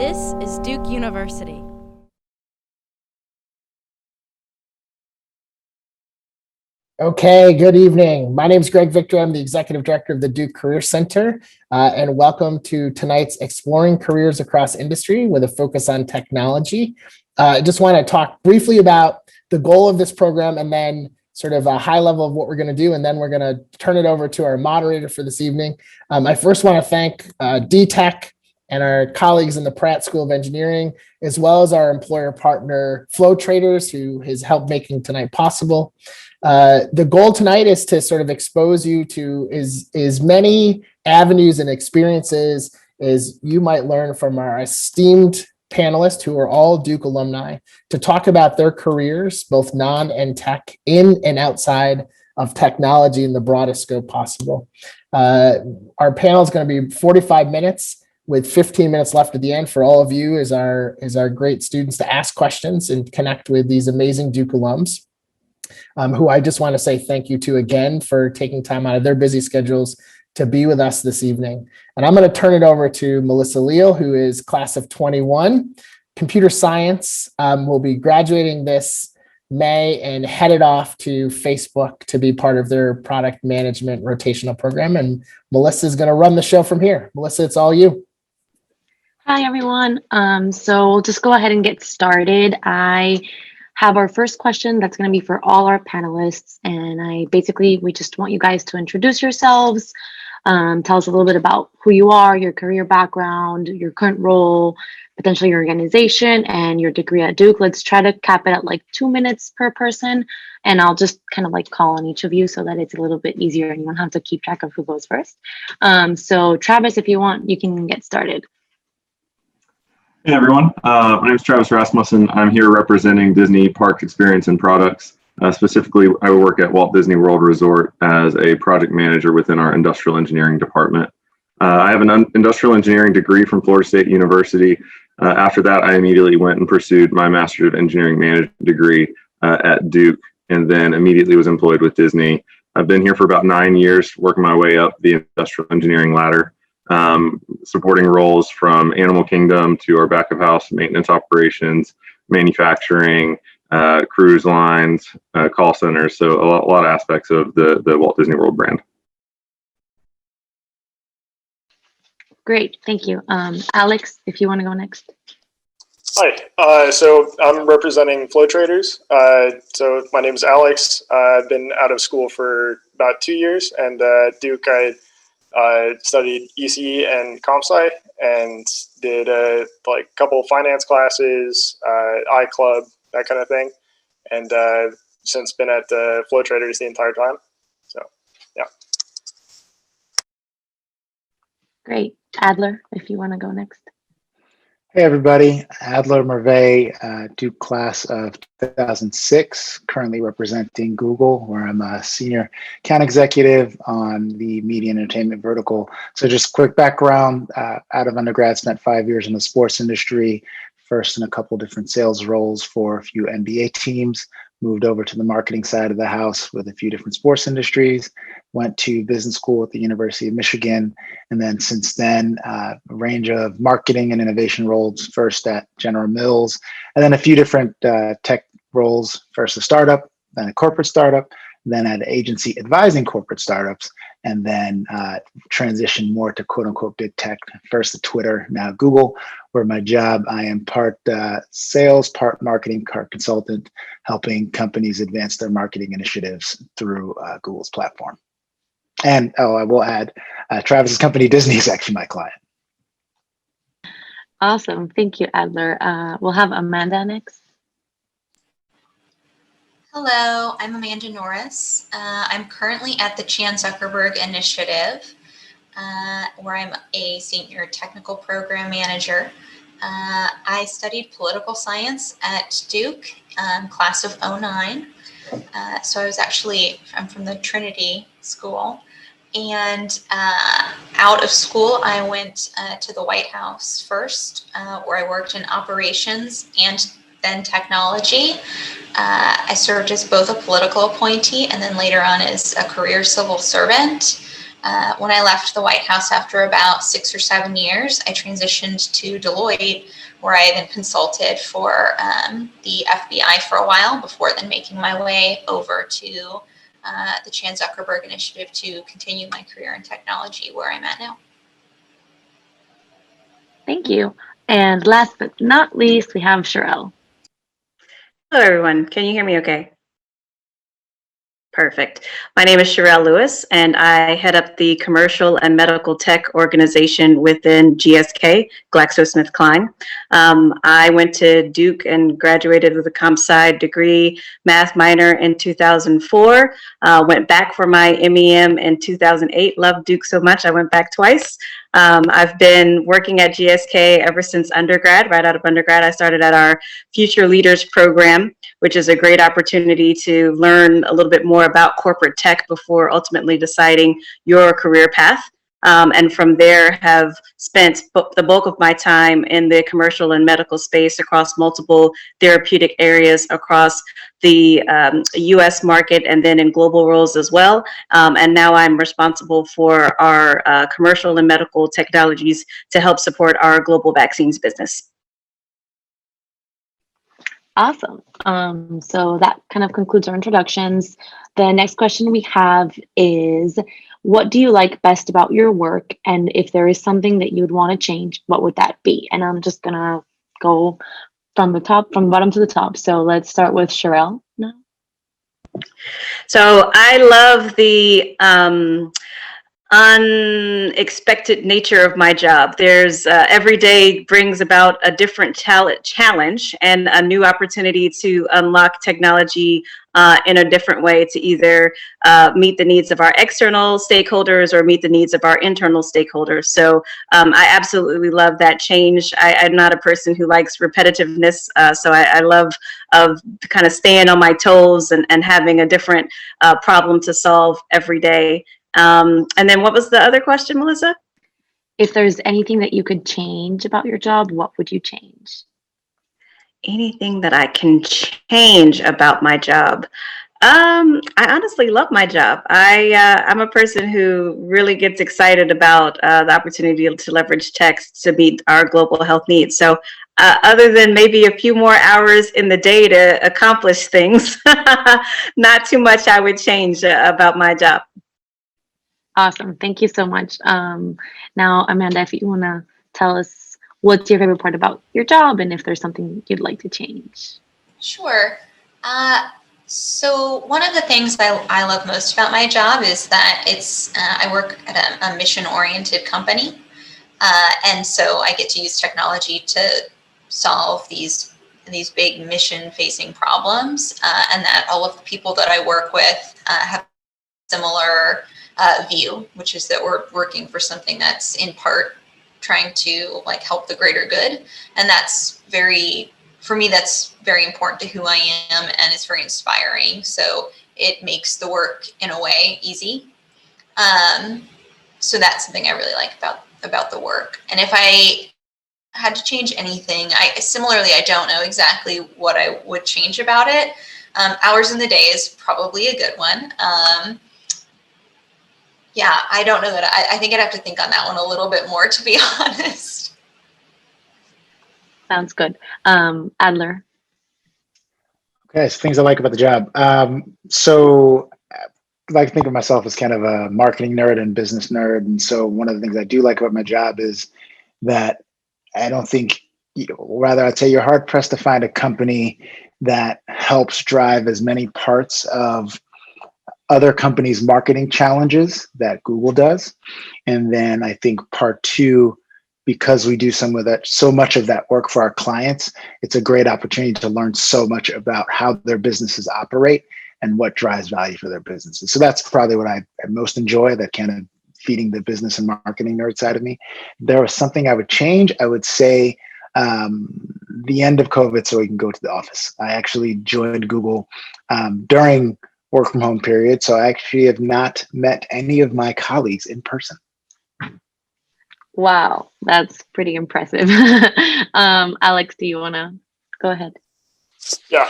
This is Duke University. Okay, good evening. My name is Greg Victor. I'm the Executive Director of the Duke Career Center, and welcome to tonight's Exploring Careers Across Industry with a focus on technology. I just want to talk briefly about the goal of this program and then sort of a high level of what we're going to do, and then we're going to turn it over to our moderator for this evening. I first want to thank DTech and our colleagues in the Pratt School of Engineering, as well as our employer partner, Flow Traders, who has helped making tonight possible. The goal tonight is to sort of expose you to as many avenues and experiences as you might learn from our esteemed panelists who are all Duke alumni to talk about their careers, both non and tech, in and outside of technology in the broadest scope possible. Our panel is going to be 45 minutes with 15 minutes left at the end for all of you as our great students to ask questions and connect with these amazing Duke alums. Who I just want to say thank you to again for taking time out of their busy schedules to be with us this evening. And I'm going to turn it over to Melissa Leal, who is class of 21, computer science, will be graduating this May and headed off to Facebook to be part of their product management rotational program. And Melissa is going to run the show from here. Melissa, it's all you. Hi, everyone. So we'll just go ahead and get started. I have our first question that's going to be for all our panelists. And we just want you guys to introduce yourselves, tell us a little bit about who you are, your career background, your current role, potentially your organization, and your degree at Duke. Let's try to cap it at like 2 minutes per person. And I'll just kind of like call on each of you so that it's a little bit easier and you don't have to keep track of who goes first. So Travis, if you want, you can get started. Hey everyone, my name is Travis Rasmussen. I'm here representing Disney Parks Experience and Products. Specifically, I work at Walt Disney World Resort as a project manager within our industrial engineering department. I have an industrial engineering degree from Florida State University. After that, I immediately went and pursued my Master of Engineering Management degree at Duke, and then immediately was employed with Disney. I've been here for about 9 years, working my way up the industrial engineering ladder. Supporting roles from Animal Kingdom to our back of house maintenance operations, manufacturing, cruise lines, call centers. So a lot of aspects of the Walt Disney World brand. Great, thank you. Alex, if you want to go next. Hi, so I'm representing Flow Traders. So my name is Alex. I've been out of school for about 2 years, and Duke, I studied ECE and comp sci and did a couple of finance classes, iClub, that kind of thing, and since been at Flow Traders the entire time. So, yeah. Great, Adler, if you want to go next. Hey everybody, Adler Merve, Duke class of 2006, currently representing Google, where I'm a senior account executive on the media and entertainment vertical. So just quick background, out of undergrad, spent 5 years in the sports industry, first in a couple different sales roles for a few NBA teams, moved over to the marketing side of the house with a few different sports industries, went to business school at the University of Michigan, and then since then, a range of marketing and innovation roles, first at General Mills, and then a few different tech roles, first a startup, then a corporate startup, then at an agency advising corporate startups, and then transitioned more to quote unquote big tech, first at Twitter, now Google, where my job, I am part sales, part marketing, part consultant, helping companies advance their marketing initiatives through Google's platform. And I will add, Travis's company, Disney, is actually my client. Awesome, thank you, Adler. We'll have Amanda next. Hello, I'm Amanda Norris. I'm currently at the Chan Zuckerberg Initiative, where I'm a senior technical program manager. I studied political science at Duke, class of 09. So I'm from the Trinity School. And out of school, I went to the White House first, where I worked in operations and then technology. I served as both a political appointee and then later on as a career civil servant. When I left the White House after about 6 or 7 years, I transitioned to Deloitte, where I then consulted for the FBI for a while before then making my way over to the Chan Zuckerberg Initiative to continue my career in technology, where I'm at now. Thank you. And last but not least, we have Sherelle. Hello, everyone. Can you hear me okay? Perfect. My name is Sherelle Lewis, and I head up the commercial and medical tech organization within GSK, GlaxoSmithKline. I went to Duke and graduated with a comp sci degree, math minor in 2004. Went back for my MEM in 2008. Loved Duke so much, I went back twice. I've been working at GSK ever since undergrad. Right out of undergrad, I started at our Future Leaders program, which is a great opportunity to learn a little bit more about corporate tech before ultimately deciding your career path. And from there have spent the bulk of my time in the commercial and medical space across multiple therapeutic areas across the US market and then in global roles as well. And now I'm responsible for our commercial and medical technologies to help support our global vaccines business. Awesome. So that kind of concludes our introductions. The next question we have is, what do you like best about your work? And if there is something that you would want to change, what would that be? And I'm just gonna go from the bottom to the top. So let's start with Sherelle now. So I love the unexpected nature of my job. There's every day brings about a different challenge and a new opportunity to unlock technology in a different way to either meet the needs of our external stakeholders or meet the needs of our internal stakeholders. So I absolutely love that change. I'm not a person who likes repetitiveness, so I love kind of staying on my toes and having a different problem to solve every day. And then what was the other question, Melissa? If there's anything that you could change about your job, what would you change? Anything that I can change about my job. I honestly love my job. I'm a person who really gets excited about the opportunity to leverage tech to meet our global health needs. So other than maybe a few more hours in the day to accomplish things, not too much I would change about my job. Awesome. Thank you so much. Now, Amanda, if you want to tell us what's your favorite part about your job and if there's something you'd like to change. Sure. So one of the things I love most about my job is that I work at a mission-oriented company. And so I get to use technology to solve these big mission-facing problems, and that all of the people that I work with have similar view, which is that we're working for something that's in part trying to help the greater good. And for me, that's very important to who I am, and it's very inspiring. So it makes the work in a way easy. So that's something I really like about the work. And if I had to change anything, I don't know exactly what I would change about it. Hours in the day is probably a good one. Yeah, I don't know that. I think I'd have to think on that one a little bit more, to be honest. Sounds good. Adler. Okay, so things I like about the job. So I like to think of myself as kind of a marketing nerd and business nerd. And so one of the things I do like about my job is that I don't think, rather I'd say you're hard pressed to find a company that helps drive as many parts of other companies' marketing challenges that Google does. And then I think part two, because we do so much of that work for our clients, it's a great opportunity to learn so much about how their businesses operate and what drives value for their businesses. So that's probably what I most enjoy, that kind of feeding the business and marketing nerd side of me. There was something I would change. I would say the end of COVID so we can go to the office. I actually joined Google during work from home period. So I actually have not met any of my colleagues in person. Wow, that's pretty impressive. Alex, do you want to go ahead? Yeah.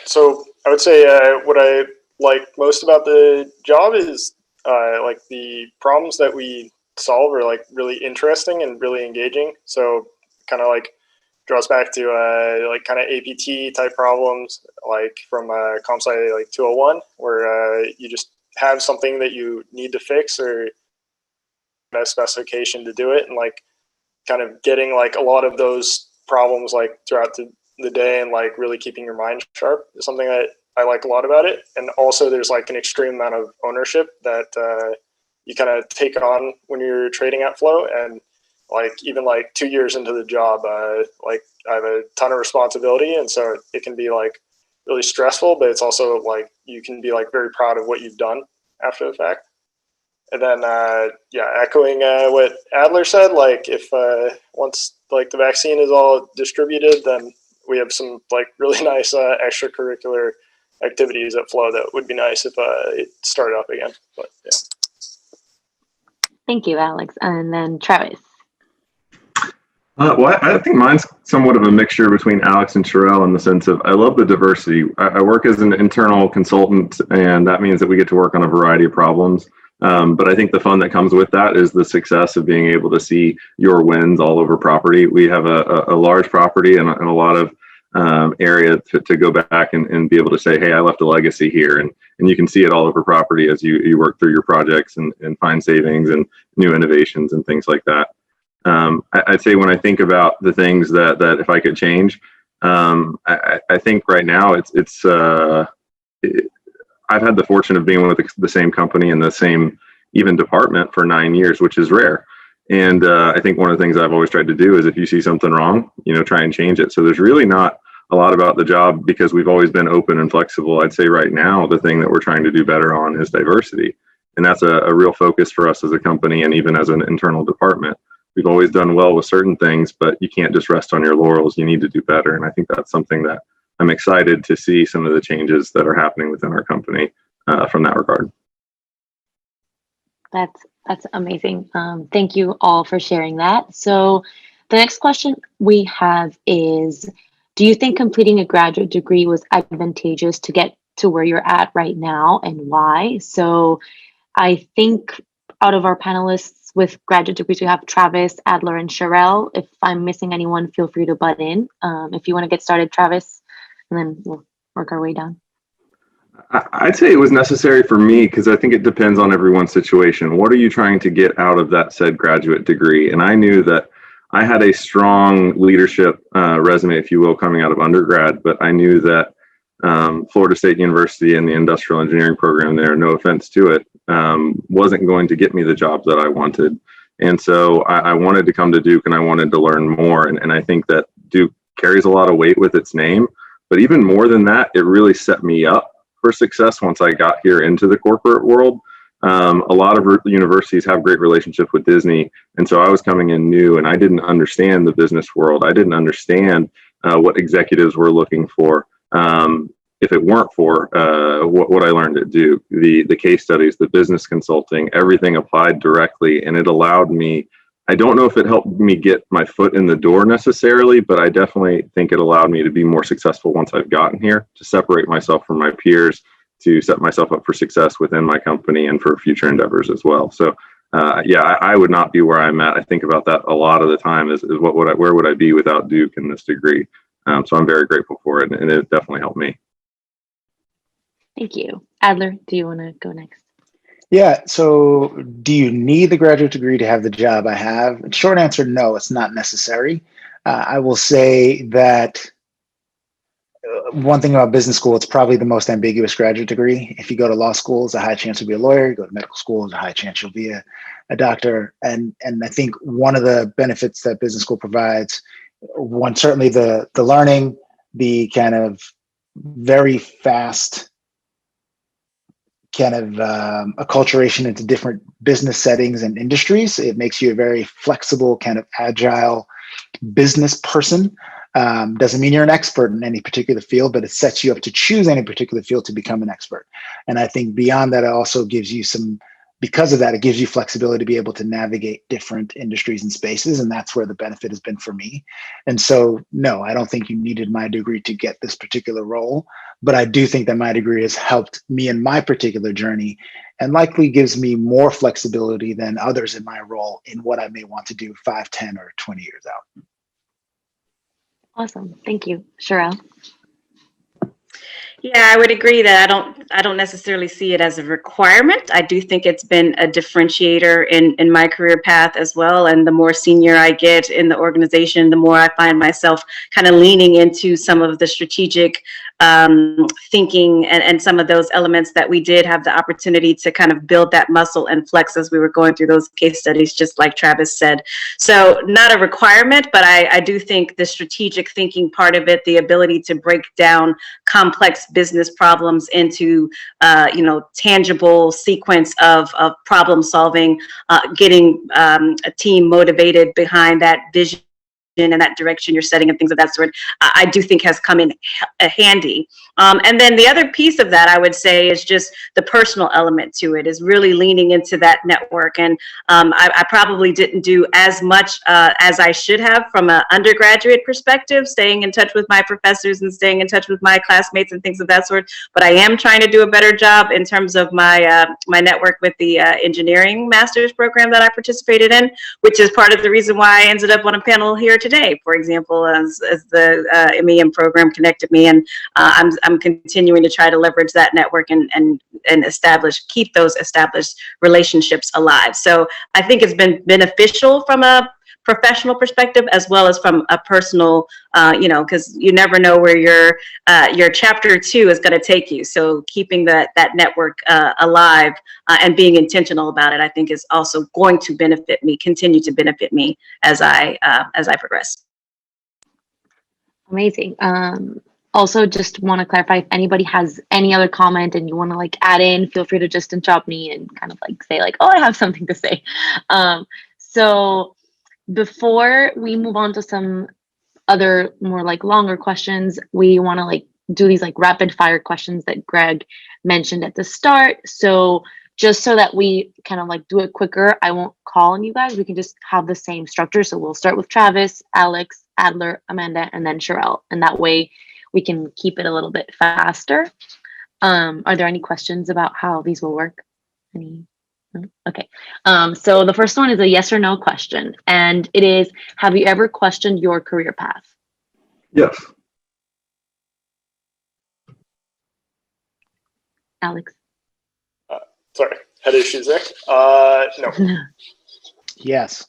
So I would say what I like most about the job is like the problems that we solve are like really interesting and really engaging. So kind of like draws back to like kind of APT type problems, like from comp sci like 201, where you just have something that you need to fix or a specification to do it, and like kind of getting like a lot of those problems like throughout the day and like really keeping your mind sharp is something that I like a lot about it. And also there's like an extreme amount of ownership that you kind of take on when you're trading at Flow. And like even like 2 years into the job, like I have a ton of responsibility, and so it can be like really stressful, but it's also like you can be like very proud of what you've done after the fact. And then yeah, echoing what Adler said, like if once like the vaccine is all distributed, then we have some like really nice extracurricular activities at Flow that would be nice if it started up again. But yeah. Thank you, Alex. And then Travis. Well, I think mine's somewhat of a mixture between Alex and Sherelle in the sense of I love the diversity. I work as an internal consultant, and that means that we get to work on a variety of problems. But I think the fun that comes with that is the success of being able to see your wins all over property. We have a large property and a lot of area to go back and be able to say, hey, I left a legacy here. And you can see it all over property as you work through your projects and find savings and new innovations and things like that. I'd say when I think about the things that if I could change, I think right now I've had the fortune of being with the same company in the same even department for 9 years, which is rare. And I think one of the things I've always tried to do is if you see something wrong, try and change it. So there's really not a lot about the job because we've always been open and flexible. I'd say right now, the thing that we're trying to do better on is diversity. And that's a real focus for us as a company and even as an internal department. We've always done well with certain things, but you can't just rest on your laurels. You need to do better. And I think that's something that I'm excited to see some of the changes that are happening within our company from that regard. That's amazing. Thank you all for sharing that. So the next question we have is, do you think completing a graduate degree was advantageous to get to where you're at right now, and why? So I think out of our panelists with graduate degrees, we have Travis, Adler, and Sherelle. If I'm missing anyone, feel free to butt in. If you want to get started, Travis, and then we'll work our way down. I'd say it was necessary for me because I think it depends on everyone's situation. What are you trying to get out of that said graduate degree? And I knew that I had a strong leadership resume, if you will, coming out of undergrad, but I knew that Florida State University and the industrial engineering program there, no offense to it, wasn't going to get me the job that I wanted. And so I wanted to come to Duke and I wanted to learn more. And I think that Duke carries a lot of weight with its name, but even more than that, it really set me up for success once I got here into the corporate world. A lot of universities have great relationships with Disney. And so I was coming in new and I didn't understand the business world. I didn't understand what executives were looking for. If it weren't for what I learned at Duke, the case studies, the business consulting, everything applied directly. And it allowed me, I don't know if it helped me get my foot in the door necessarily, but I definitely think it allowed me to be more successful once I've gotten here, to separate myself from my peers, to set myself up for success within my company and for future endeavors as well. So yeah, I would not be where I'm at. I think about that a lot of the time is where would I be without Duke and this degree? So I'm very grateful for it, and it definitely helped me. Thank you. Adler, do you want to go next? Yeah, so do you need the graduate degree to have the job I have? Short answer, no, it's not necessary. I will say that one thing about business school, it's probably the most ambiguous graduate degree. If you go to law school, there's a high chance you'll be a lawyer. You go to medical school, there's a high chance you'll be a doctor. And I think one of the benefits that business school provides, one, certainly the learning, the kind of very fast kind of acculturation into different business settings and industries. It makes you a very flexible, kind of agile business person. Doesn't mean you're an expert in any particular field, but it sets you up to choose any particular field to become an expert. And I think beyond that, it also gives you some because of that, it gives you flexibility to be able to navigate different industries and spaces. And that's where the benefit has been for me. And so, no, I don't think you needed my degree to get this particular role, but I do think that my degree has helped me in my particular journey and likely gives me more flexibility than others in my role in what I may want to do 5, 10, or 20 years out. Awesome. Thank you. Sherelle? Yeah, I would agree that I don't necessarily see it as a requirement. I do think it's been a differentiator in my career path as well. And the more senior I get in the organization, the more I find myself kind of leaning into some of the strategic thinking and some of those elements that we did have the opportunity to kind of build that muscle and flex as we were going through those case studies, just like Travis said. So not a requirement, but I do think the strategic thinking part of it, the ability to break down complex business problems into tangible sequence of problem solving, getting a team motivated behind that vision and that direction you're setting and things of that sort, I do think has come in handy. And then the other piece of that, I would say, is just the personal element to it, is really leaning into that network. And I probably didn't do as much as I should have from an undergraduate perspective, staying in touch with my professors and staying in touch with my classmates and things of that sort. But I am trying to do a better job in terms of my my network with the engineering master's program that I participated in, which is part of the reason why I ended up on a panel here today, for example, as the MEM program connected me. And I'm continuing to try to leverage that network and keep those established relationships alive. So I think it's been beneficial from a professional perspective as well as from a personal, because you never know where your chapter 2 is going to take you. So keeping that network alive and being intentional about it, I think, is also going to continue to benefit me as I progress. Amazing. Also, just want to clarify, if anybody has any other comment and you want to add in, feel free to just interrupt me and kind of say oh, I have something to say. So before we move on to some other more longer questions, we want to do these rapid fire questions that Greg mentioned at the start. So just so that we kind of do it quicker, I won't call on you guys. We can just have the same structure. So we'll start with Travis, Alex, Adler, Amanda, and then Sherelle. And that way we can keep it a little bit faster. Are there any questions about how these will work? Any? No? Okay. So the first one is a yes or no question. And it is, have you ever questioned your career path? Yes. Alex? Sorry, had issues there. No. Yes.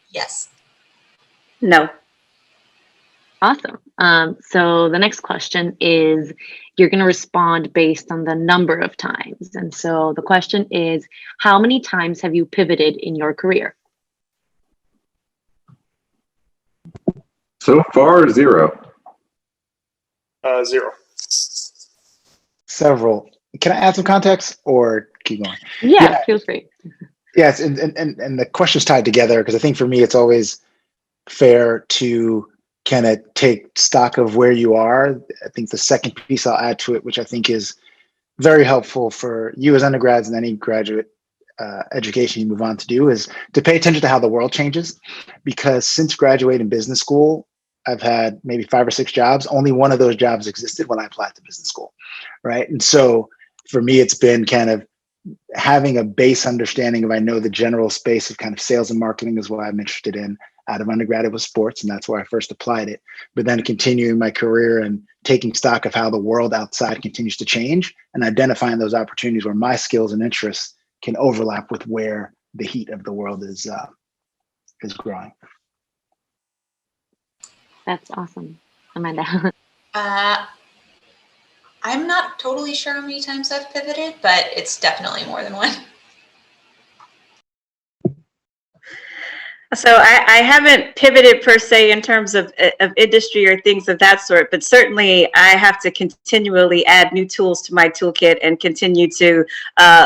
Yes. No. Awesome. So the next question is, you're going to respond based on the number of times. And so the question is, how many times have you pivoted in your career? So far, 0. 0. Several. Can I add some context or keep going? Yeah, feel free. Yes, and the question's tied together because I think for me it's always fair to kind of take stock of where you are. I think the second piece I'll add to it, which I think is very helpful for you as undergrads and any graduate education you move on to do, is to pay attention to how the world changes. Because since graduating business school, I've had maybe 5 or 6 jobs. Only one of those jobs existed when I applied to business school, right? And so for me, it's been kind of having a base understanding of, I know the general space of kind of sales and marketing is what I'm interested in. Out of undergrad, it was sports, and that's where I first applied it. But then continuing my career and taking stock of how the world outside continues to change and identifying those opportunities where my skills and interests can overlap with where the heat of the world is growing. That's awesome. Amanda? I'm not totally sure how many times I've pivoted, but it's definitely more than one. So I haven't pivoted per se in terms of industry or things of that sort, but certainly I have to continually add new tools to my toolkit and continue to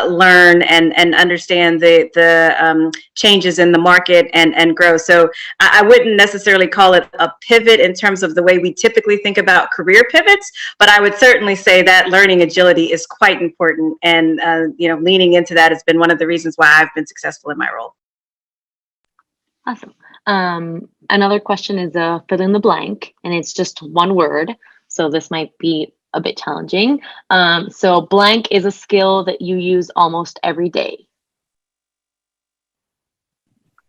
learn and understand the changes in the market and grow. So I wouldn't necessarily call it a pivot in terms of the way we typically think about career pivots, but I would certainly say that learning agility is quite important, and leaning into that has been one of the reasons why I've been successful in my role. Awesome. Another question is fill in the blank, and it's just one word. So this might be a bit challenging. So blank is a skill that you use almost every day.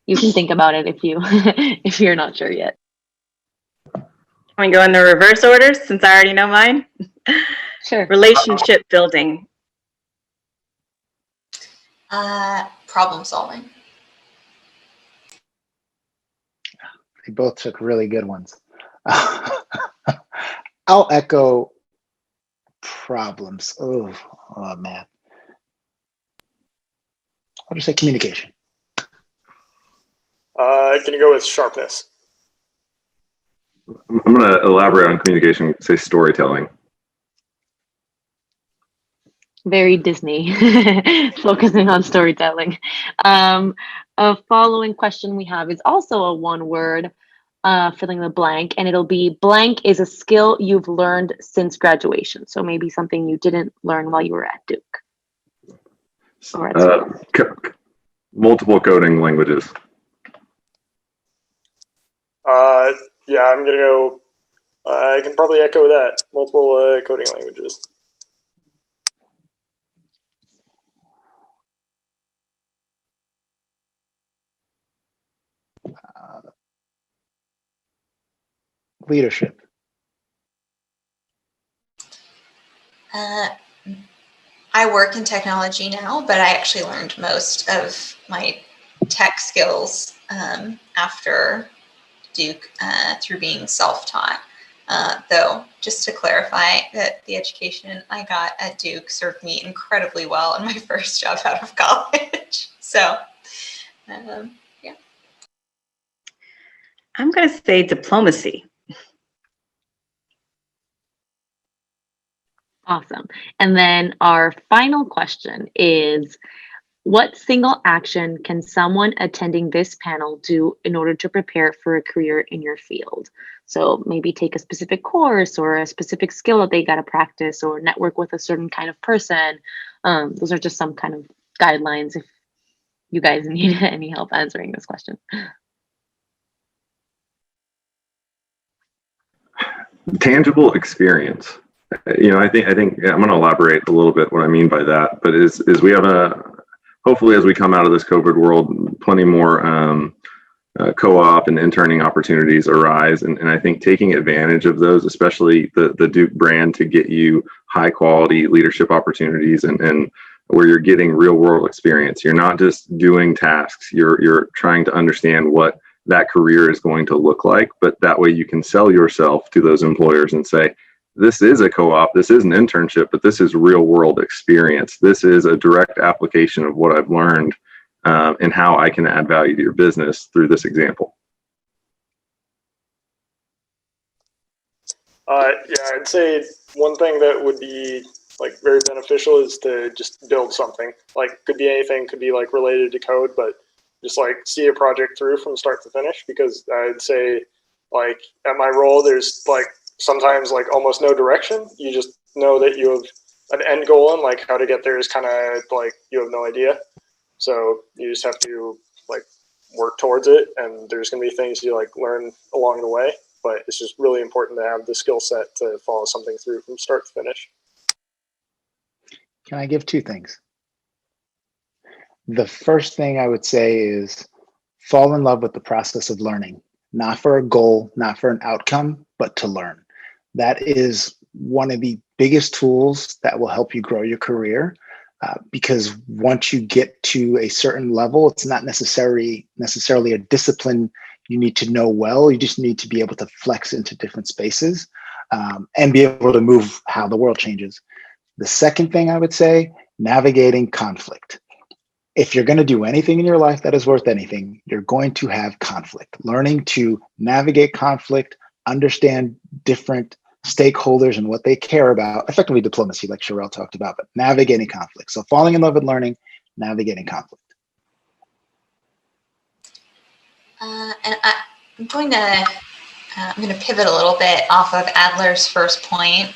You can think about it if you if you're not sure yet. Can we go in the reverse order since I already know mine? Sure. Relationship building. Problem solving. They both took really good ones. I'll echo problems. Oh man. I'll just say communication. Can you go with sharpness? I'm going to elaborate on communication, say storytelling. Very Disney, focusing on storytelling. A following question we have is also a one word, filling the blank, and it'll be blank is a skill you've learned since graduation. So maybe something you didn't learn while you were at Duke. Or at school. Multiple coding languages. Yeah, I'm gonna go. I can probably echo that. Multiple coding languages. Leadership. I work in technology now, but I actually learned most of my tech skills after Duke through being self-taught. Though, just to clarify, that the education I got at Duke served me incredibly well in my first job out of college. So, yeah. I'm going to say diplomacy. Awesome. And then our final question is, what single action can someone attending this panel do in order to prepare for a career in your field? So maybe take a specific course or a specific skill that they got to practice, or network with a certain kind of person. Those are just some kind of guidelines if you guys need any help answering this question. Tangible experience. I think I'm going to elaborate a little bit what I mean by that. But is we have hopefully as we come out of this COVID world, plenty more co-op and interning opportunities arise, and I think taking advantage of those, especially the Duke brand, to get you high quality leadership opportunities and where you're getting real world experience. You're not just doing tasks. You're trying to understand what that career is going to look like, but that way you can sell yourself to those employers and say, this is a co-op, this is an internship, but this is real world experience. This is a direct application of what I've learned and how I can add value to your business through this example. Yeah, I'd say one thing that would be like very beneficial is to just build something. Like, could be anything, could be like related to code, but just like see a project through from start to finish. Because I'd say, like, at my role, there's like sometimes like almost no direction. You just know that you have an end goal, and like how to get there is kind of like you have no idea. So you just have to like work towards it, and there's gonna be things you like learn along the way. But it's just really important to have the skill set to follow something through from start to finish. Can I give two things? The first thing I would say is fall in love with the process of learning, not for a goal, not for an outcome, but to learn. That is one of the biggest tools that will help you grow your career, because once you get to a certain level, it's not necessarily a discipline you need to know well. You just need to be able to flex into different spaces and be able to move how the world changes. The second thing I would say, navigating conflict. if you're going to do anything in your life that is worth anything, you're going to have conflict. Learning to navigate conflict, understand different stakeholders and what they care about, effectively diplomacy, like Sherelle talked about, but navigating conflict. So falling in love with learning, navigating conflict. And I'm going to pivot a little bit off of Adler's first point.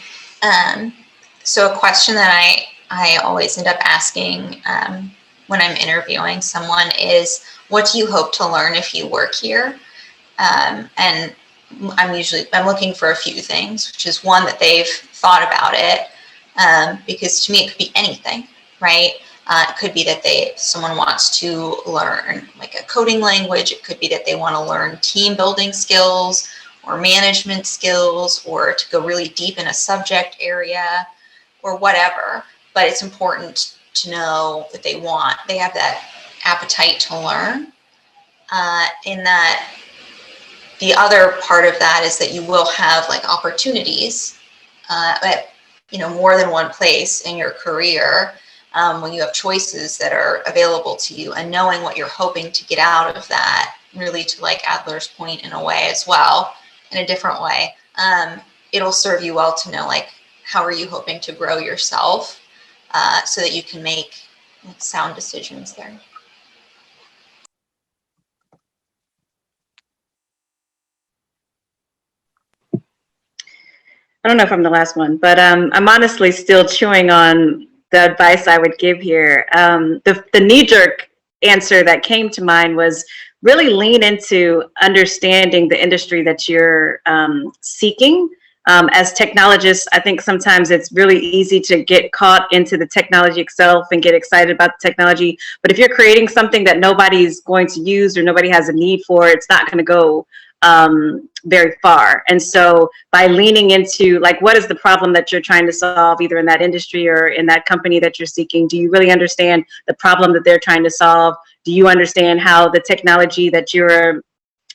So a question that I always end up asking when I'm interviewing someone is, what do you hope to learn if you work here? And I'm looking for a few things, which is one, that they've thought about it, because to me it could be anything, right? It could be that someone wants to learn like a coding language. It could be that they want to learn team building skills or management skills, or to go really deep in a subject area or whatever. But it's important to know that they have that appetite to learn. In that, the other part of that is that you will have like opportunities at more than one place in your career, when you have choices that are available to you, and knowing what you're hoping to get out of that, really, to like Adler's point, in a way as well, in a different way, it'll serve you well to know, like, how are you hoping to grow yourself, so that you can make sound decisions there. I don't know if I'm the last one, but I'm honestly still chewing on the advice I would give here. The knee-jerk answer that came to mind was really lean into understanding the industry that you're seeking. As technologists, I think sometimes it's really easy to get caught into the technology itself and get excited about the technology. But if you're creating something that nobody's going to use or nobody has a need for, it's not going to go very far. And so by leaning into, like, what is the problem that you're trying to solve, either in that industry or in that company that you're seeking? Do you really understand the problem that they're trying to solve? Do you understand how the technology that you're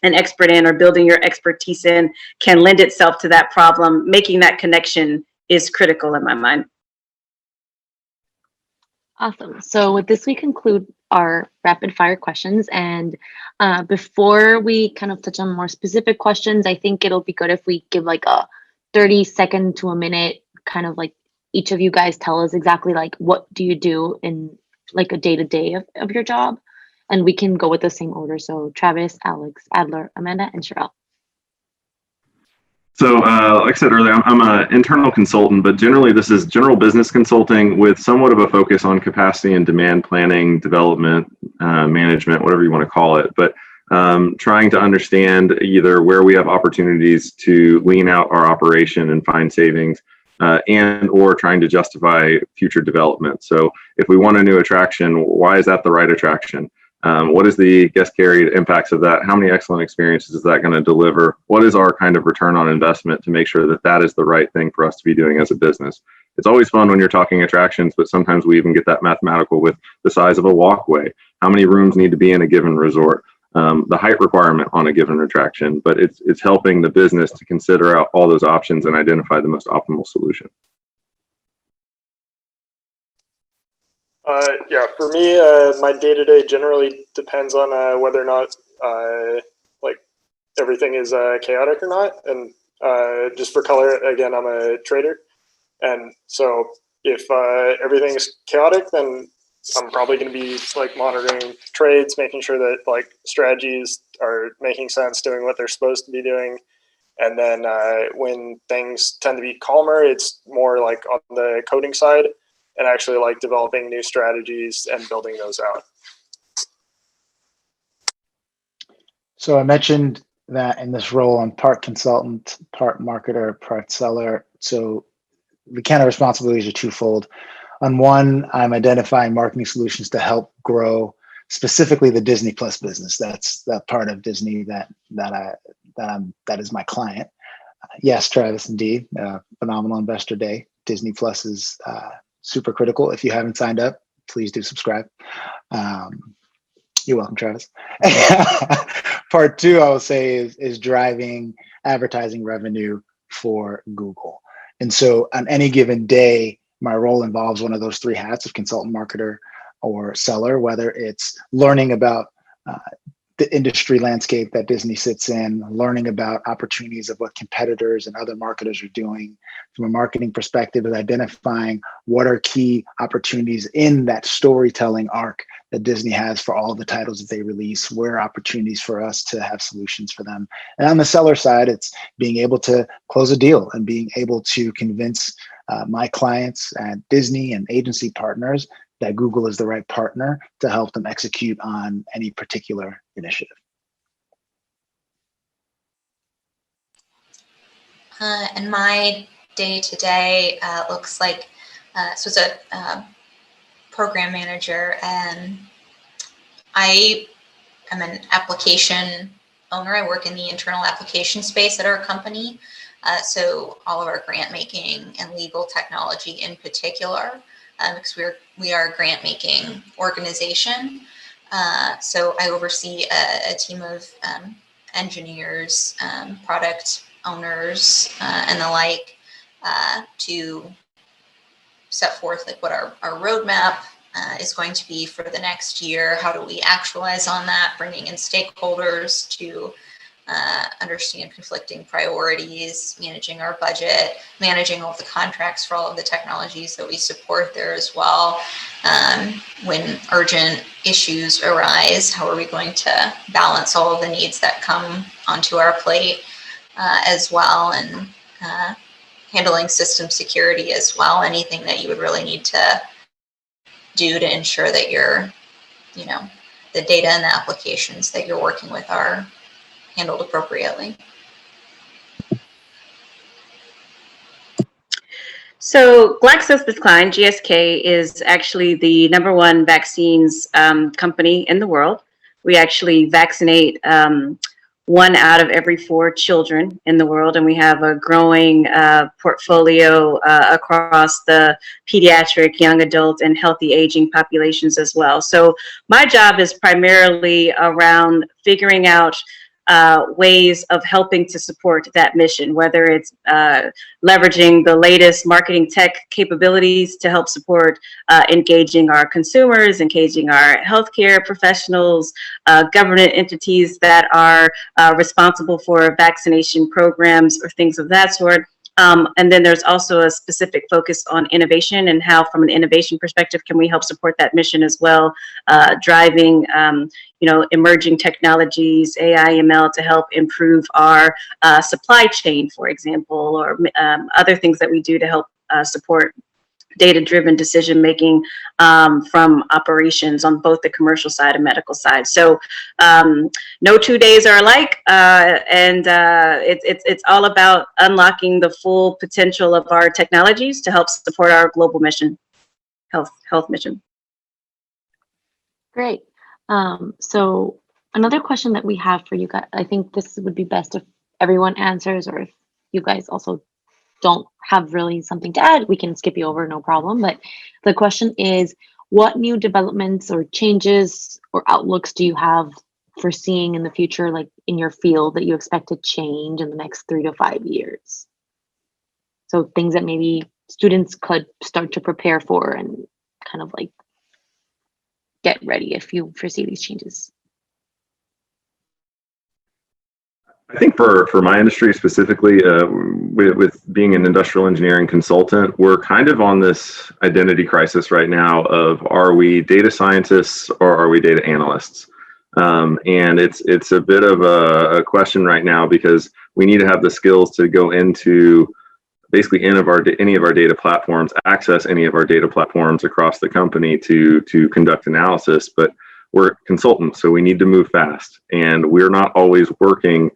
an expert in or building your expertise in can lend itself to that problem? Making that connection is critical in my mind. Awesome. So with this, we conclude our rapid fire questions. And before we kind of touch on more specific questions, I think it'll be good if we give like a 30-second to a minute, kind of like each of you guys tell us exactly like, what do you do in like a day-to-day of your job? And we can go with the same order. So Travis, Alex, Adler, Amanda, and Sherelle. So like I said earlier, I'm an internal consultant, but generally this is general business consulting with somewhat of a focus on capacity and demand planning, development, management, whatever you want to call it. But trying to understand either where we have opportunities to lean out our operation and find savings, and or trying to justify future development. So if we want a new attraction, why is that the right attraction? What is the guest carried impacts of that? How many excellent experiences is that going to deliver? What is our kind of return on investment to make sure that that is the right thing for us to be doing as a business? It's always fun when you're talking attractions, but sometimes we even get that mathematical with the size of a walkway. How many rooms need to be in a given resort? The height requirement on a given attraction, but it's helping the business to consider out all those options and identify the most optimal solution. Yeah, for me, my day-to-day generally depends on whether or not like everything is chaotic or not. And just for color, again, I'm a trader, and so if everything is chaotic, then I'm probably going to be like monitoring trades, making sure that like strategies are making sense, doing what they're supposed to be doing. And then when things tend to be calmer, it's more like on the coding side, and actually like developing new strategies and building those out. So I mentioned that in this role, I'm part consultant, part marketer, part seller. So the kind of responsibilities are twofold. On one, I'm identifying marketing solutions to help grow specifically the Disney Plus business. That's that part of Disney that is my client. Yes, Travis, indeed, phenomenal investor day. Disney Plus is super critical. If you haven't signed up, please do subscribe. You're welcome, Travis. Part two, I will say, is driving advertising revenue for Google. And so on any given day, my role involves one of those three hats of consultant, marketer, or seller, whether it's learning about the industry landscape that Disney sits in, learning about opportunities of what competitors and other marketers are doing from a marketing perspective, is identifying what are key opportunities in that storytelling arc that Disney has for all the titles that they release, where are opportunities for us to have solutions for them. And on the seller side, it's being able to close a deal and being able to convince my clients at Disney and agency partners that Google is the right partner to help them execute on any particular initiative. And my day-to-day looks like, so as a program manager, and I am an application owner. I work in the internal application space at our company. So all of our grant making and legal technology in particular, because we are a grant making organization. So I oversee a team of engineers, product owners, and the like, to set forth like what our roadmap is going to be for the next year. How do we actualize on that? Bringing in stakeholders to understand conflicting priorities, managing our budget, managing all of the contracts for all of the technologies that we support there as well. When urgent issues arise, how are we going to balance all of the needs that come onto our plate as well, and handling system security as well. Anything that you would really need to do to ensure that your, the data and the applications that you're working with are handled appropriately. So GlaxoSmithKline, GSK, is actually the #1 vaccines company in the world. We actually vaccinate 1 out of every 4 children in the world, and we have a growing portfolio across the pediatric, young adult, and healthy aging populations as well. So my job is primarily around figuring out ways of helping to support that mission, whether it's leveraging the latest marketing tech capabilities to help support engaging our consumers, engaging our healthcare professionals, government entities that are responsible for vaccination programs or things of that sort. And then there's also a specific focus on innovation and how, from an innovation perspective, can we help support that mission as well, driving emerging technologies, AI, ML, to help improve our supply chain, for example, or other things that we do to help support data-driven decision-making from operations on both the commercial side and medical side. So no 2 days are alike, and it's all about unlocking the full potential of our technologies to help support our global mission, health mission. Great. So another question that we have for you guys, I think this would be best if everyone answers, or if you guys also don't have really something to add, we can skip you over, no problem. But the question is, what new developments or changes or outlooks do you have foreseeing in the future, like in your field, that you expect to change in the next 3 to 5 years? So things that maybe students could start to prepare for and kind of like get ready if you foresee these changes. I think for my industry specifically, with being an industrial engineering consultant, we're kind of on this identity crisis right now of, are we data scientists or are we data analysts? And it's a bit of a question right now, because we need to have the skills to go into basically any of our data platforms, access any of our data platforms across the company to conduct analysis. But we're consultants, so we need to move fast, and we're not always working.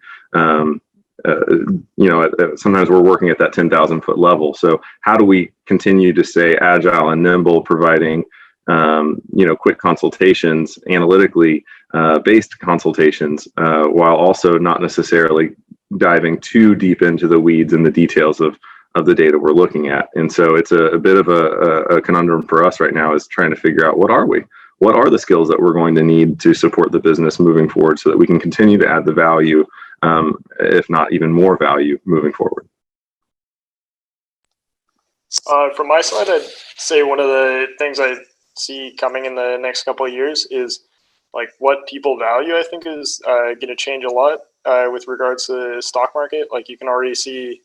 Sometimes we're working at that 10,000-foot level. So how do we continue to stay agile and nimble, providing quick consultations, analytically based consultations, while also not necessarily diving too deep into the weeds and the details of the data we're looking at. And so it's a bit of a conundrum for us right now, is trying to figure out, what are the skills that we're going to need to support the business moving forward, so that we can continue to add the value, if not even more value, moving forward. From my side, I'd say one of the things I see coming in the next couple of years is like what people value. I think is going to change a lot with regards to the stock market. Like you can already see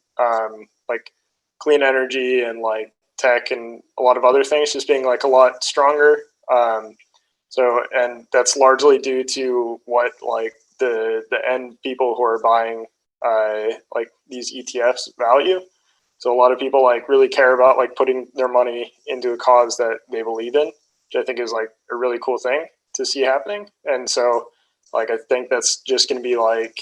like clean energy and like tech and a lot of other things just being like a lot stronger. So, and that's largely due to what like the end people who are buying like these ETFs value. So a lot of people like really care about like putting their money into a cause that they believe in, which I think is like a really cool thing to see happening. And so like I think that's just going to be like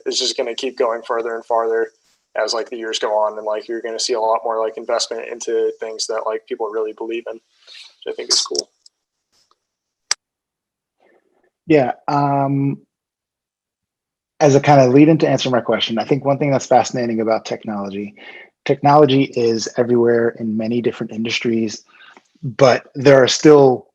it's just going to keep going further and farther as like the years go on, and like you're going to see a lot more like investment into things that like people really believe in, which I think is cool. Yeah. As a kind of lead in to answer my question, I think one thing that's fascinating about technology is everywhere in many different industries, but there are still,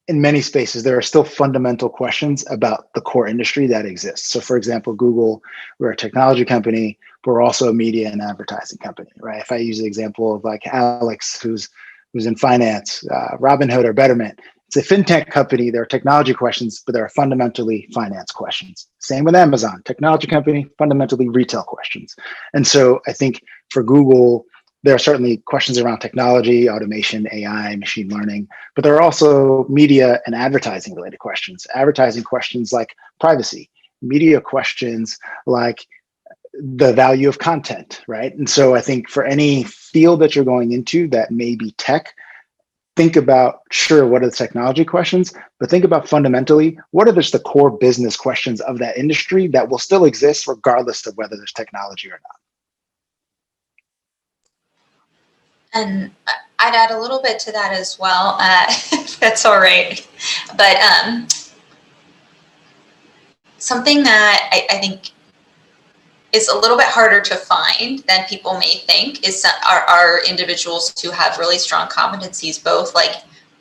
in many spaces, there are still fundamental questions about the core industry that exists. So for example, Google, we're a technology company, but we're also a media and advertising company, right? If I use the example of like Alex, who's in finance, Robinhood or Betterment, it's a fintech company. There are technology questions, but there are fundamentally finance questions. Same with Amazon, technology company, fundamentally retail questions. And so I think for Google, there are certainly questions around technology, automation, AI, machine learning, but there are also media and advertising related questions. Advertising questions like privacy, media questions like the value of content, right? And so I think for any field that you're going into that may be tech, think about, sure, what are the technology questions, but think about fundamentally, what are just the core business questions of that industry that will still exist regardless of whether there's technology or not. And I'd add a little bit to that as well, if that's all right. But something that I think is a little bit harder to find than people may think is are individuals who have really strong competencies, both like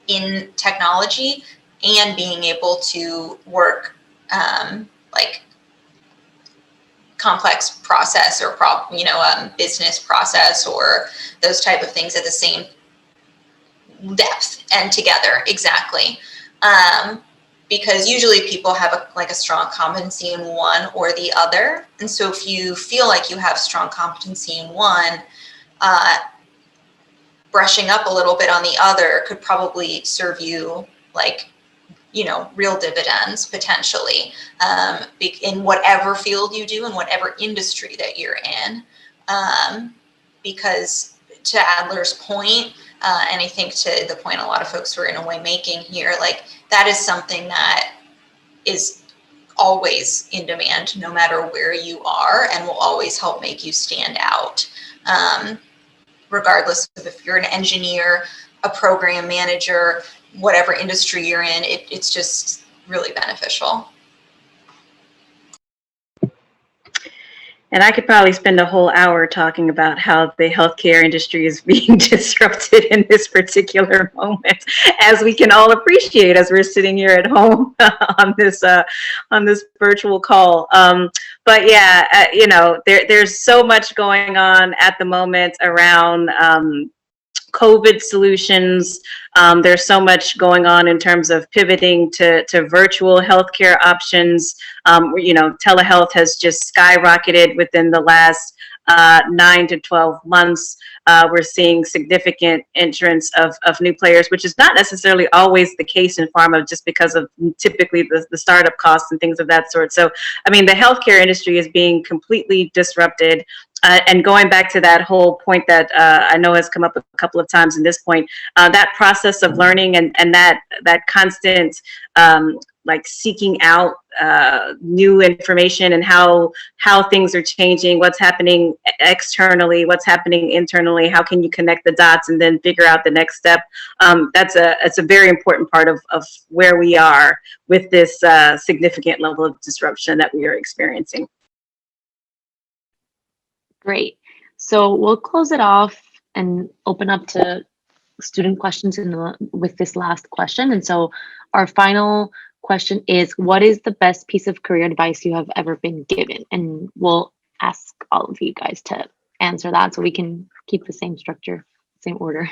in technology and being able to work like complex process or business process or those type of things at the same depth and together. Exactly. Because usually people have a strong competency in one or the other. And so if you feel like you have strong competency in one, brushing up a little bit on the other could probably serve you real dividends potentially in whatever field you do, in whatever industry that you're in. Because to Adler's point, and I think to the point a lot of folks were in a way making here, like that is something that is always in demand no matter where you are, and will always help make you stand out. Regardless of if you're an engineer, a program manager, whatever industry you're in, it's just really beneficial. And I could probably spend a whole hour talking about how the healthcare industry is being disrupted in this particular moment, as we can all appreciate as we're sitting here at home on this virtual call. But yeah, there's so much going on at the moment around COVID solutions. There's so much going on in terms of pivoting to virtual healthcare options. Telehealth has just skyrocketed within the last 9 to 12 months. We're seeing significant entrance of new players, which is not necessarily always the case in pharma, just because of typically the startup costs and things of that sort. So, I mean, the healthcare industry is being completely disrupted. And going back to that whole point that I know has come up a couple of times in this point, that process of learning and that constant seeking out new information and how things are changing, what's happening externally, what's happening internally, how can you connect the dots and then figure out the next step. It's a very important part of where we are with this significant level of disruption that we are experiencing. Great. So we'll close it off and open up to student questions with this last question. And so our final question is, what is the best piece of career advice you have ever been given? And we'll ask all of you guys to answer that so we can keep the same structure, same order.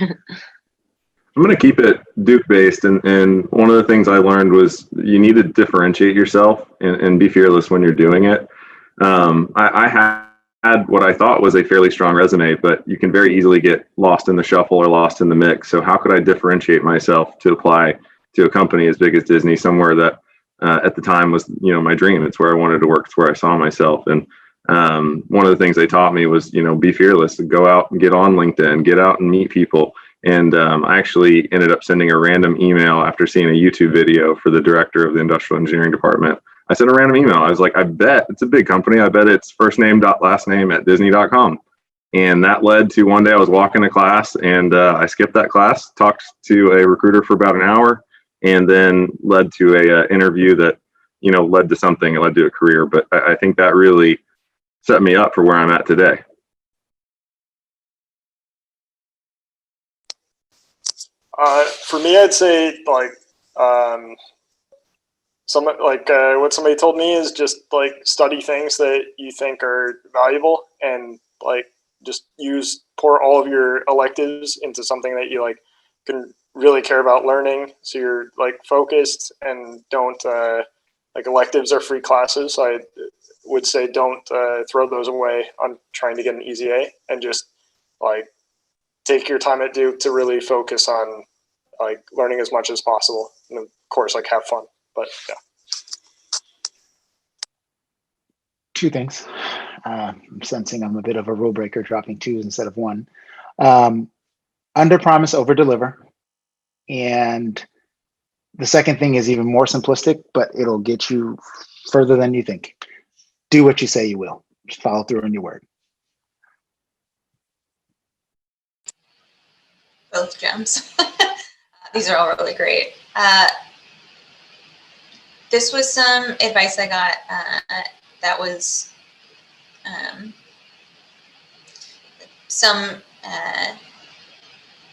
I'm going to keep it Duke based. And one of the things I learned was you need to differentiate yourself and be fearless when you're doing it. I had what I thought was a fairly strong resume, but you can very easily get lost in the shuffle or lost in the mix. So how could I differentiate myself to apply to a company as big as Disney, somewhere that at the time was, my dream. It's where I wanted to work. It's where I saw myself. And one of the things they taught me was, be fearless, go out and get on LinkedIn, get out and meet people. And I actually ended up sending a random email after seeing a YouTube video for the director of the industrial engineering department. I sent a random email. I was like, I bet it's a big company. I bet it's first name dot last name at Disney.com. And that led to one day I was walking to class and I skipped that class, talked to a recruiter for about an hour, and then led to a interview that, led to something. It led to a career. But I think that really set me up for where I'm at today. For me, I'd say what somebody told me is just study things that you think are valuable and just pour all of your electives into something that you can really care about learning. So you're focused and don't electives are free classes. So I would say don't throw those away on trying to get an easy A, and just take your time at Duke to really focus on learning as much as possible, and of course have fun. But yeah. Two things. I'm sensing I'm a bit of a rule breaker, dropping 2 instead of 1. Under promise, over deliver. And the second thing is even more simplistic, but it'll get you further than you think. Do what you say you will. Just follow through on your word. Both gems. These are all really great. This was some advice I got that was some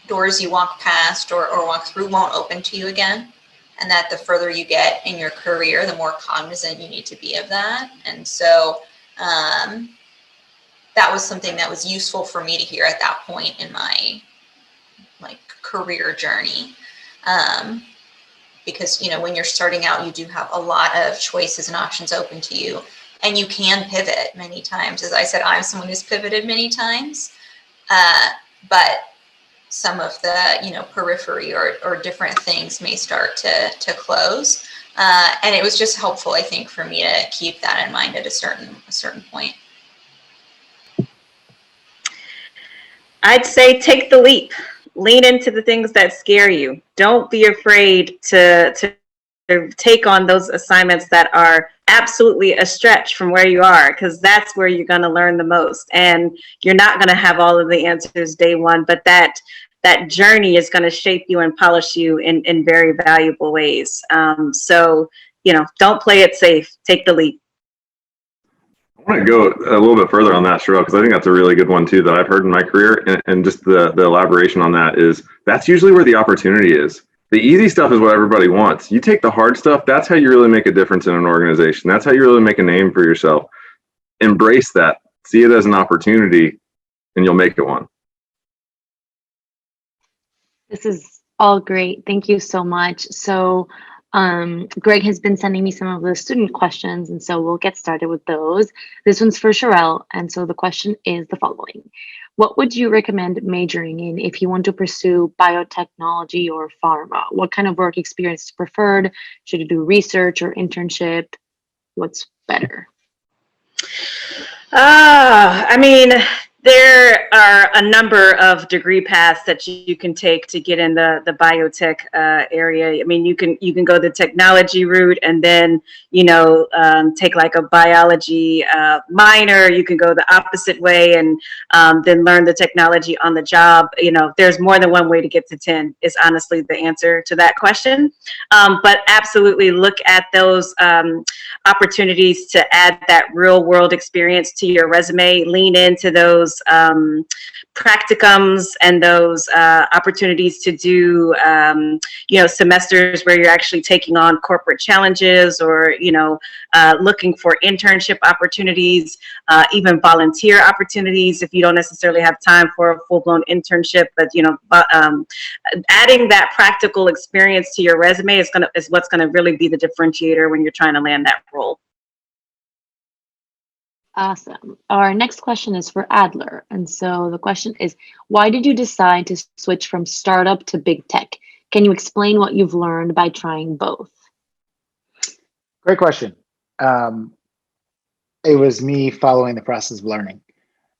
doors you walk past or walk through won't open to you again. And that the further you get in your career, the more cognizant you need to be of that. And so that was something that was useful for me to hear at that point in my career journey. Because, when you're starting out, you do have a lot of choices and options open to you, and you can pivot many times. As I said, I'm someone who's pivoted many times, but some of the, periphery or different things may start to close. And it was just helpful, I think, for me to keep that in mind at a certain point. I'd say take the leap. Lean into the things that scare you. Don't be afraid to take on those assignments that are absolutely a stretch from where you are, because that's where you're going to learn the most. And you're not going to have all of the answers day one, but that journey is going to shape you and polish you in very valuable ways. So, don't play it safe. Take the leap. I want to go a little bit further on that, Sherelle, because I think that's a really good one too that I've heard in my career. And just the elaboration on that is that's usually where the opportunity is. The easy stuff is what everybody wants. You take the hard stuff. That's how you really make a difference in an organization. That's how you really make a name for yourself. Embrace that. See it as an opportunity, and you'll make it one. This is all great. Thank you so much. So Greg has been sending me some of the student questions, and so we'll get started with those. This one's for Sherelle, and so the question is the following. What would you recommend majoring in if you want to pursue biotechnology or pharma? What kind of work experience is preferred? Should you do research or internship? What's better? There are a number of degree paths that you can take to get in the biotech area. You can go the technology route and then take like a biology minor. You can go the opposite way and then learn the technology on the job. There's more than one way to get to 10 is honestly the answer to that question. But absolutely look at those opportunities to add that real world experience to your resume. Lean into those practicums and those opportunities to do, semesters where you're actually taking on corporate challenges, or, looking for internship opportunities, even volunteer opportunities if you don't necessarily have time for a full-blown internship. But, adding that practical experience to your resume is what's gonna really be the differentiator when you're trying to land that role. Awesome. Our next question is for Adler. And so the question is, why did you decide to switch from startup to big tech? Can you explain what you've learned by trying both? Great question. It was me following the process of learning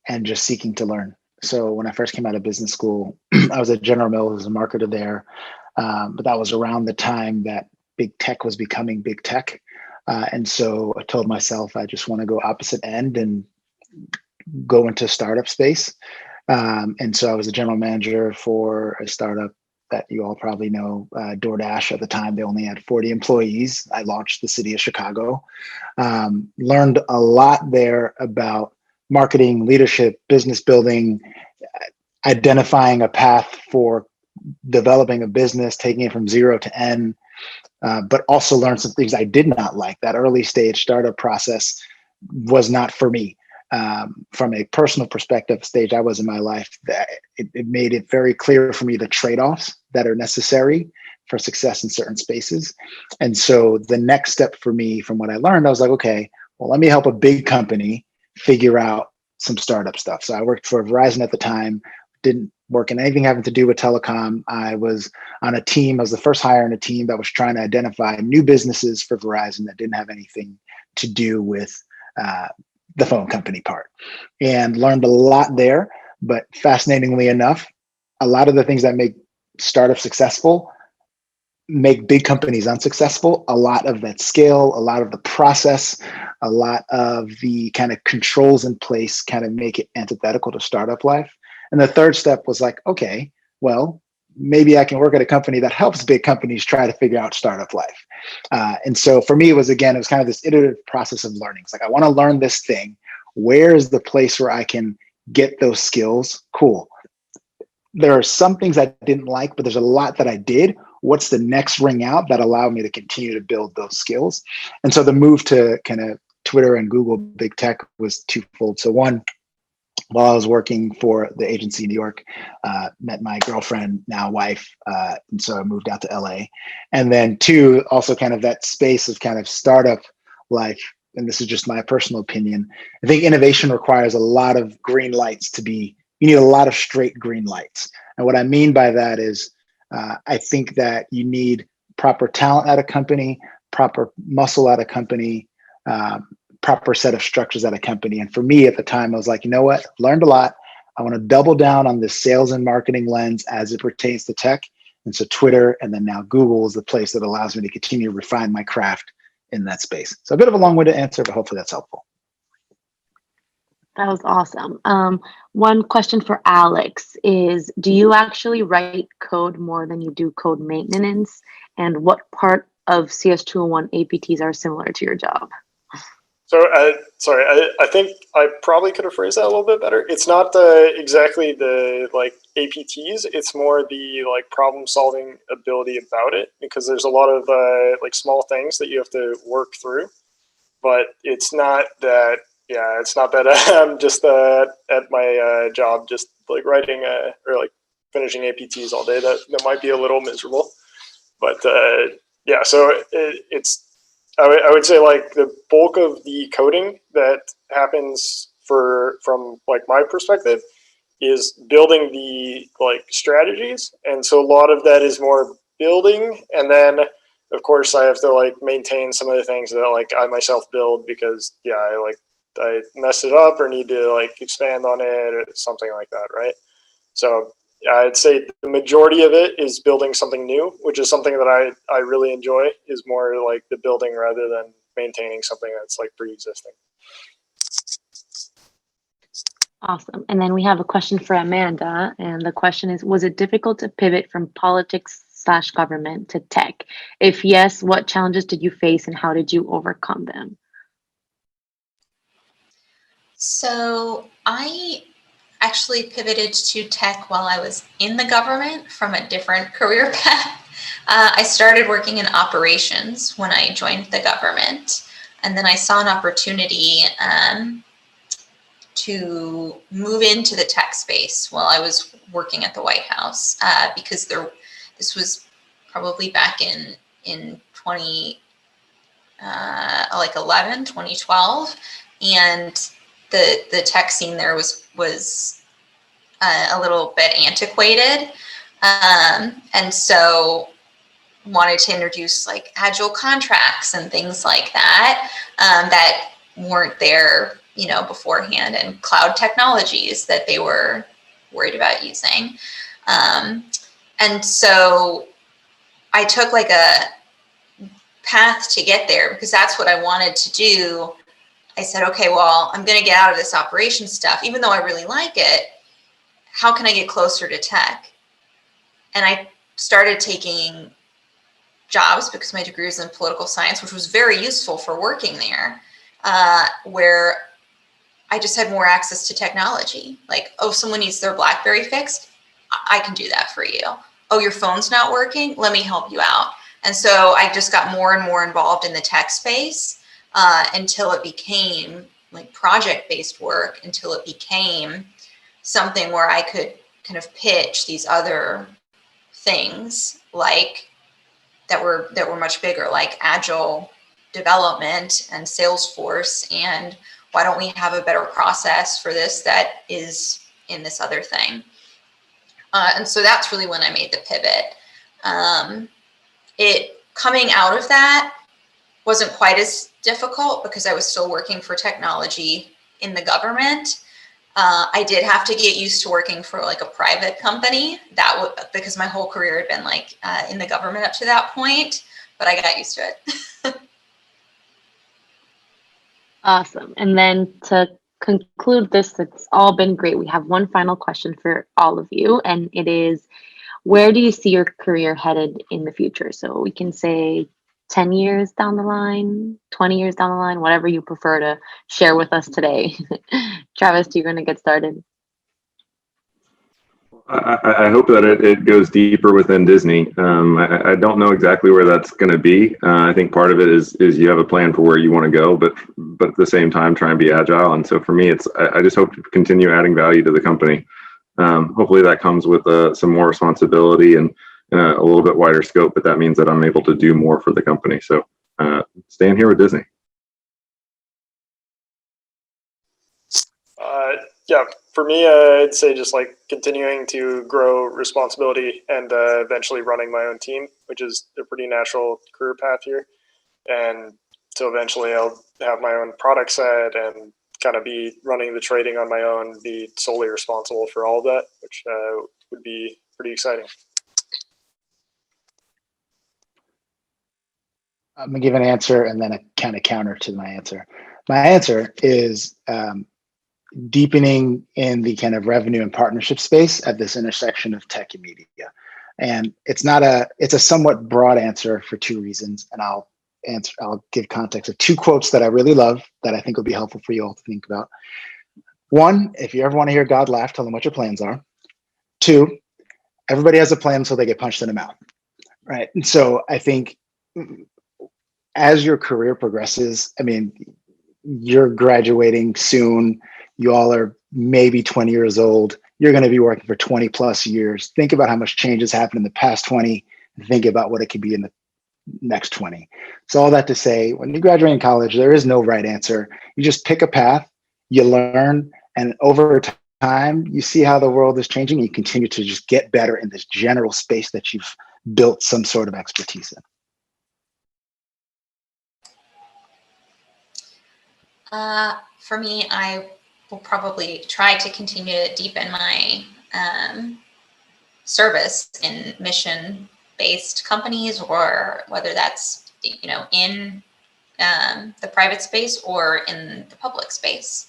and just seeking to learn. So when I first came out of business school, I was at General Mills as a marketer there. But that was around the time that big tech was becoming big tech. And so I told myself I just want to go opposite end and go into startup space. And so I was a general manager for a startup that you all probably know, DoorDash. At the time, they only had 40 employees. I launched the city of Chicago. Learned a lot there about marketing, leadership, business building, identifying a path for developing a business, taking it from 0 to N. But also learned some things I did not like. That early stage startup process was not for me. From a personal perspective, stage I was in my life, that it made it very clear for me the trade-offs that are necessary for success in certain spaces. And so the next step for me, from what I learned, I was like, okay, well, let me help a big company figure out some startup stuff. So I worked for Verizon at the time, didn't work in anything having to do with telecom. I was on a team. I was the first hire on a team that was trying to identify new businesses for Verizon that didn't have anything to do with the phone company part, and learned a lot there. But fascinatingly enough, a lot of the things that make startups successful make big companies unsuccessful. A lot of that scale, a lot of the process, a lot of the kind of controls in place kind of make it antithetical to startup life. And the third step was like, okay, well, maybe I can work at a company that helps big companies try to figure out startup life. And so for me, it was kind of this iterative process of learning. It's like, I want to learn this thing. Where is the place where I can get those skills? Cool. There are some things I didn't like, but there's a lot that I did. What's the next ring out that allowed me to continue to build those skills? And so the move to kind of Twitter and Google big tech was twofold. So one, while I was working for the agency in New York, met my girlfriend, now wife, and so I moved out to LA. And then two, also kind of that space of kind of startup life, and this is just my personal opinion, I think innovation requires a lot of green lights you need a lot of straight green lights. And what I mean by that is, I think that you need proper talent at a company, proper muscle at a company, proper set of structures at a company. And for me at the time, I was like, you know what? Learned a lot. I want to double down on the sales and marketing lens as it pertains to tech. And so Twitter and then now Google is the place that allows me to continue to refine my craft in that space. So a bit of a long-winded answer, but hopefully that's helpful. That was awesome. One question for Alex is, do you actually write code more than you do code maintenance? And what part of CS201 APTs are similar to your job? So, sorry, I think I probably could have phrased that a little bit better. It's not exactly the like APTs. It's more the like problem solving ability about it, because there's a lot of like small things that you have to work through. But it's not that. Yeah, it's not that I'm just at my job just like writing or like finishing APTs all day. That might be a little miserable. But yeah, so it's. I would say like the bulk of the coding that happens from like my perspective is building the like strategies. And so a lot of that is more building. And then of course I have to like maintain some of the things that like I myself build because I messed it up or need to like expand on it or something like that. Right. So I'd say the majority of it is building something new, which is something that I really enjoy, is more like the building rather than maintaining something that's like pre-existing. Awesome. And then we have a question for Amanda. And the question is, was it difficult to pivot from politics government to tech? If yes, what challenges did you face and how did you overcome them? So I actually pivoted to tech while I was in the government from a different career path. I started working in operations when I joined the government, and then I saw an opportunity to move into the tech space while I was working at the White House because this was probably back in 2012, and the tech scene there was a little bit antiquated, and so wanted to introduce like agile contracts and things like that that weren't there, beforehand, and cloud technologies that they were worried about using. And so I took like a path to get there because that's what I wanted to do. I said, okay, well, I'm going to get out of this operations stuff, even though I really like it. How can I get closer to tech? And I started taking jobs because my degree was in political science, which was very useful for working there, where I just had more access to technology. Like, oh, someone needs their BlackBerry fixed. I can do that for you. Oh, your phone's not working. Let me help you out. And so I just got more and more involved in the tech space until it became like project-based work, until it became something where I could kind of pitch these other things like that were much bigger, like agile development and Salesforce, and why don't we have a better process for this that is in this other thing? And so that's really when I made the pivot. It coming out of that wasn't quite as difficult because I was still working for technology in the government. I did have to get used to working for like a private company because my whole career had been like in the government up to that point, but I got used to it. Awesome. And then to conclude this, it's all been great. We have one final question for all of you, and it is, where do you see your career headed in the future? So we can say 10 years down the line, 20 years down the line, whatever you prefer to share with us today. Travis, do you want to get started? I hope that it goes deeper within Disney. I don't know exactly where that's going to be. I think part of it is you have a plan for where you want to go, but at the same time try and be agile. And so for me, I just hope to continue adding value to the company. Hopefully that comes with some more responsibility and a little bit wider scope, but that means that I'm able to do more for the company. So staying here with Disney. Yeah, for me, I'd say just like continuing to grow responsibility and eventually running my own team, which is a pretty natural career path here. And so eventually I'll have my own product set and kind of be running the trading on my own, be solely responsible for all of that, which would be pretty exciting. I'm gonna give an answer and then a kind of counter to my answer. My answer is deepening in the kind of revenue and partnership space at this intersection of tech and media. And it's a somewhat broad answer for two reasons. And I'll give context of two quotes that I really love that I think will be helpful for you all to think about. One, if you ever want to hear God laugh, tell them what your plans are. Two, everybody has a plan until they get punched in the mouth, right? And so I think as your career progresses, I mean, you're graduating soon. You all are maybe 20 years old. You're going to be working for 20 plus years. Think about how much change has happened in the past 20. And think about what it could be in the next 20. So all that to say, when you graduate in college, there is no right answer. You just pick a path, you learn, and over time, you see how the world is changing. And you continue to just get better in this general space that you've built some sort of expertise in. For me, I will probably try to continue to deepen my service in mission-based companies, or whether that's in the private space or in the public space,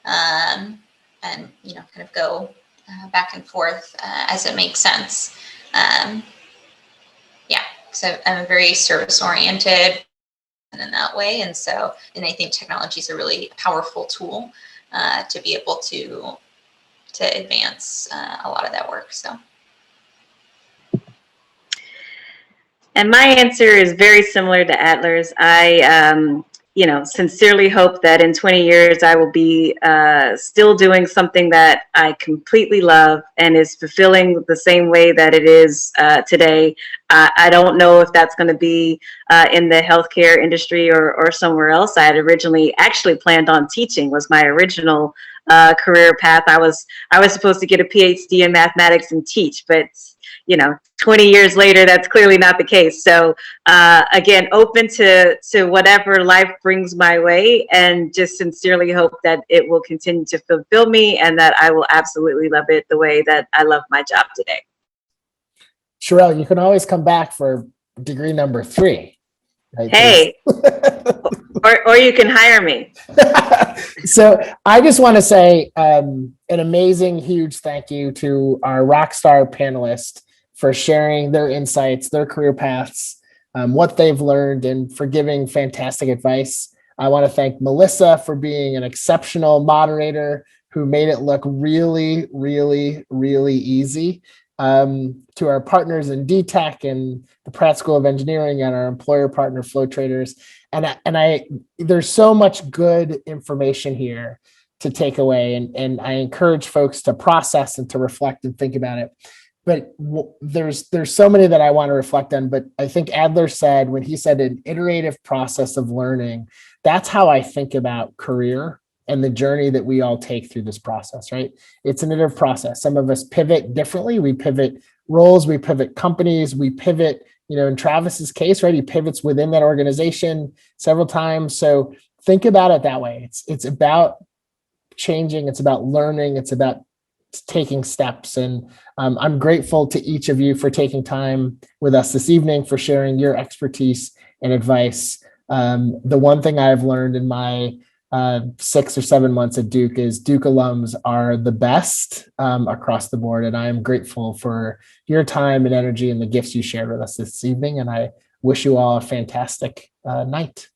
and kind of go back and forth as it makes sense. So I'm very service oriented in that way. And I think technology is a really powerful tool to be able to advance a lot of that work. So. And my answer is very similar to Adler's. I, sincerely hope that in 20 years I will be still doing something that I completely love and is fulfilling the same way that it is today. I don't know if that's going to be in the healthcare industry or somewhere else. I had originally actually planned on teaching, was my original career path. I was supposed to get a PhD in mathematics and teach, but 20 years later, that's clearly not the case. So again, open to whatever life brings my way, and just sincerely hope that it will continue to fulfill me and that I will absolutely love it the way that I love my job today. Sherelle, you can always come back for degree number 3. Right? Hey, or you can hire me. So I just want to say an amazing, huge thank you to our rockstar panelists for sharing their insights, their career paths, what they've learned, and for giving fantastic advice. I want to thank Melissa for being an exceptional moderator who made it look really, really, really easy. To our partners in DTech and the Pratt School of Engineering and our employer partner Flow Traders. And there's so much good information here to take away. And I encourage folks to process and to reflect and think about it. But there's so many that I want to reflect on. But I think Adler said, when he said an iterative process of learning, that's how I think about career and the journey that we all take through this process, right? It's an iterative process. Some of us pivot differently. We pivot roles, we pivot companies, we pivot, in Travis's case, right? He pivots within that organization several times. So think about it that way. It's about changing. It's about learning. It's about taking steps. And I'm grateful to each of you for taking time with us this evening, for sharing your expertise and advice. The one thing I've learned in my 6 or 7 months at Duke is Duke alums are the best across the board. And I am grateful for your time and energy and the gifts you shared with us this evening. And I wish you all a fantastic night.